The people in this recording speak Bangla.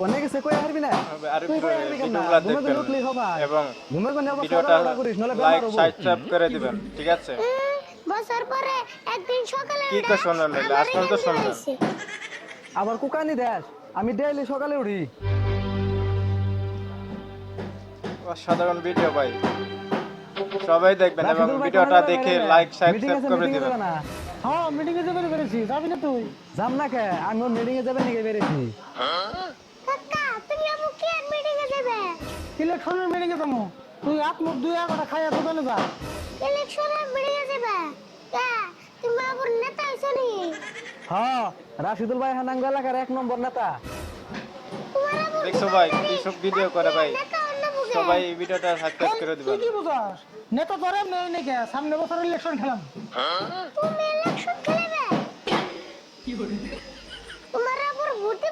অনেক কিছু কই হারবি না আর তুই কই হারবি কেন ভিডিওগুলো ঘুমে তো দেখবেন উঠলি সবাই এবং ঘুমে কোন আবার ভিডিওটা খাওয়া করিস নলে বেমার লাইক হবো সাবস্ক্রাইব করে দিবেন ঠিক আছে বছর পরে একদিন সকালে কি উঠে কই শুনলেন নইলে আমারই আসল তো গেঞ্জি শুনবেন বানাইছে। আবার কুকানি দেশ আমি ডেইলি সকালে উঠি অসাধারণ ভিডিও ভাই সবাই দেখবেন এবং রাশিদুল ভাই কোন ভিডিওটা যাবে দেখে মেরে লাইক মিটিং সাবস্ক্রাইব আছে করে মিটিং এ দিবেন যাবে না হ্যাঁ মিটিং এ যাবে পেরেছি যাবি না তুই যাম না কে আমি মিটিং এ যাবে নাকি বেরেছি কাকা তুমি আবু কি মিটিং এ যাবে? ইলেকশনের মিটিং এ যাবো তুই হাত মুখ দুই একটা খাইয়া দোকানে যা ইলেকশনের মিটিং এ যাবে? কা তুমি আবুর নেতা আইছো নি? হ্যাঁ রাশিদুল ভাই হানাঙ্গ এলাকার 1 নম্বর নেতা তোমার আবুর দেখছো ভাই কি সব ভিডিও করে ভাই নেতা অন্য বুকে। সবাই এই ভিডিওটা সাবস্ক্রাইব করে তুই দিবেন কি বুঝাস নেতা ধরে নেই নাকি সামনে বছর ইলেকশন খেলাম তুমি